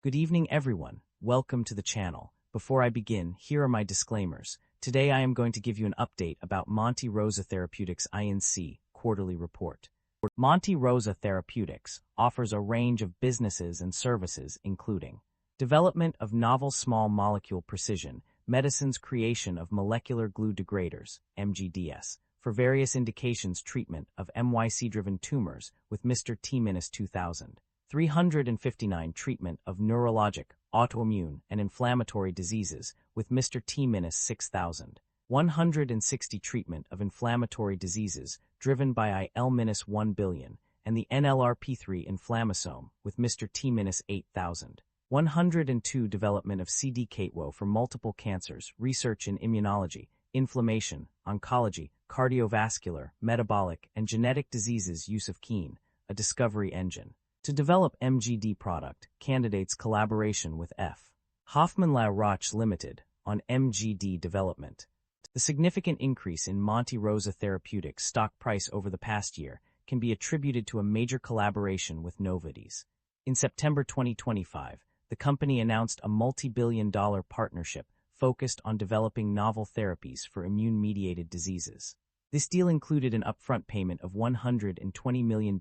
Good evening, everyone. Welcome to the channel. Before I begin, here are my disclaimers. Today I am going to give you an update about MONTE ROSA Therapeutics INC quarterly report. MONTE ROSA Therapeutics offers a range of businesses and services including development of novel small molecule precision medicines, creation of molecular glue degraders, MGDs, for various indications, treatment of MYC-driven tumors with Mr. T-2000. 359 treatment of neurologic, autoimmune, and inflammatory diseases with Mr. T-6000. 160 treatment of inflammatory diseases driven by IL-1 billion and the NLRP3 inflammasome with Mr. T-8000. 102 development of CDK2 for multiple cancers, research in immunology, inflammation, oncology, cardiovascular, metabolic, and genetic diseases, use of Keen, a discovery engine. To develop MGD product, candidates collaboration with F. Hoffmann La Roche Limited on MGD development. The significant increase in MONTE ROSA Therapeutics stock price over the past year can be attributed to a major collaboration with Novartis. In September 2025, the company announced a multi-billion-dollar partnership focused on developing novel therapies for immune-mediated diseases. This deal included an upfront payment of $120 million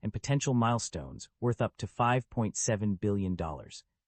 and potential milestones worth up to $5.7 billion.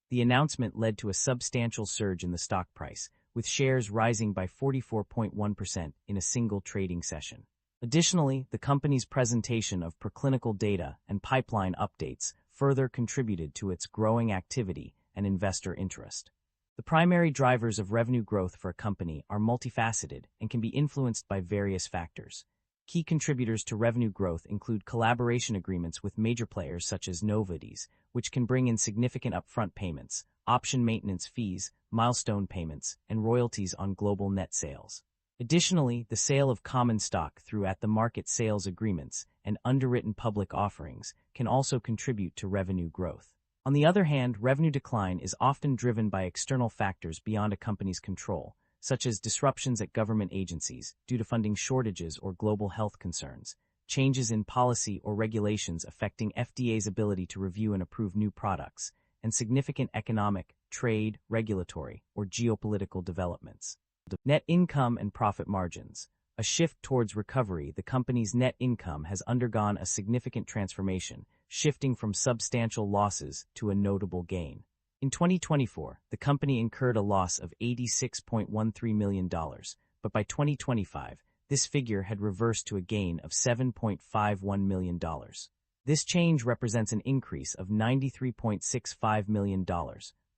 The announcement led to a substantial surge in the stock price, with shares rising by 44.1% in a single trading session. Additionally, the company's presentation of preclinical data and pipeline updates further contributed to its growing activity and investor interest. The primary drivers of revenue growth for a company are multifaceted and can be influenced by various factors. Key contributors to revenue growth include collaboration agreements with major players such as Novartis, which can bring in significant upfront payments, option maintenance fees, milestone payments, and royalties on global net sales. Additionally, the sale of common stock through at-the-market sales agreements and underwritten public offerings can also contribute to revenue growth. On the other hand, revenue decline is often driven by external factors beyond a company's control, such as disruptions at government agencies due to funding shortages or global health concerns, changes in policy or regulations affecting FDA's ability to review and approve new products, and significant economic, trade, regulatory, or geopolitical developments. Net income and profit margins. A shift towards recovery, the company's net income has undergone a significant transformation, shifting from substantial losses to a notable gain. In 2024, the company incurred a loss of $86.13 million, but by 2025, this figure had reversed to a gain of $7.51 million. This change represents an increase of $93.65 million.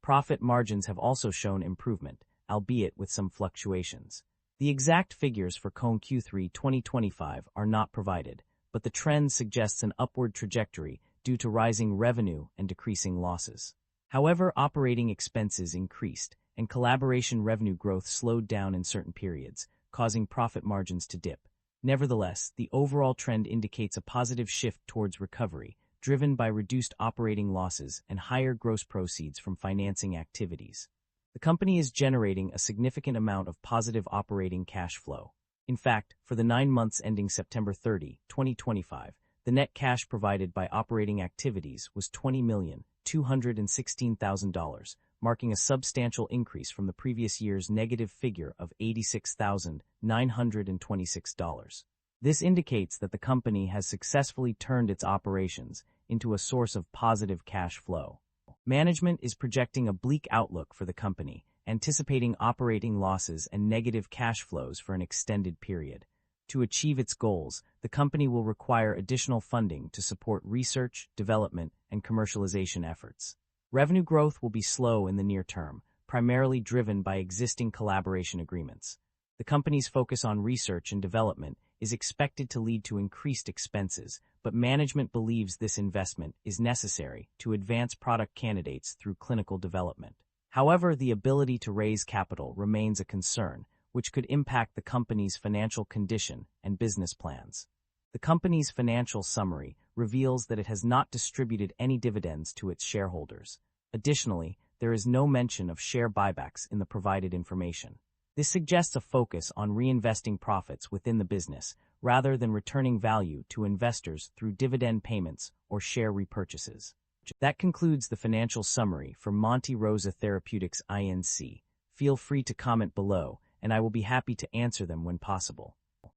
Profit margins have also shown improvement, albeit with some fluctuations. The exact figures for Q3 2025 are not provided, but the trend suggests an upward trajectory due to rising revenue and decreasing losses. However, operating expenses increased, and collaboration revenue growth slowed down in certain periods, causing profit margins to dip. Nevertheless, the overall trend indicates a positive shift towards recovery, driven by reduced operating losses and higher gross proceeds from financing activities. The company is generating a significant amount of positive operating cash flow. In fact, for the 9 months ending September 30, 2025, the net cash provided by operating activities was $20,216,000, marking a substantial increase from the previous year's negative figure of $86,926. This indicates that the company has successfully turned its operations into a source of positive cash flow. Management is projecting a bleak outlook for the company, anticipating operating losses and negative cash flows for an extended period. To achieve its goals, the company will require additional funding to support research, development, and commercialization efforts. Revenue growth will be slow in the near term, primarily driven by existing collaboration agreements. The company's focus on research and development is expected to lead to increased expenses, but management believes this investment is necessary to advance product candidates through clinical development. However, the ability to raise capital remains a concern, which could impact the company's financial condition and business plans. The company's financial summary reveals that it has not distributed any dividends to its shareholders. Additionally, there is no mention of share buybacks in the provided information. This suggests a focus on reinvesting profits within the business rather than returning value to investors through dividend payments or share repurchases. That concludes the financial summary for Monte Rosa Therapeutics Inc. Feel free to comment below, and I will be happy to answer them when possible.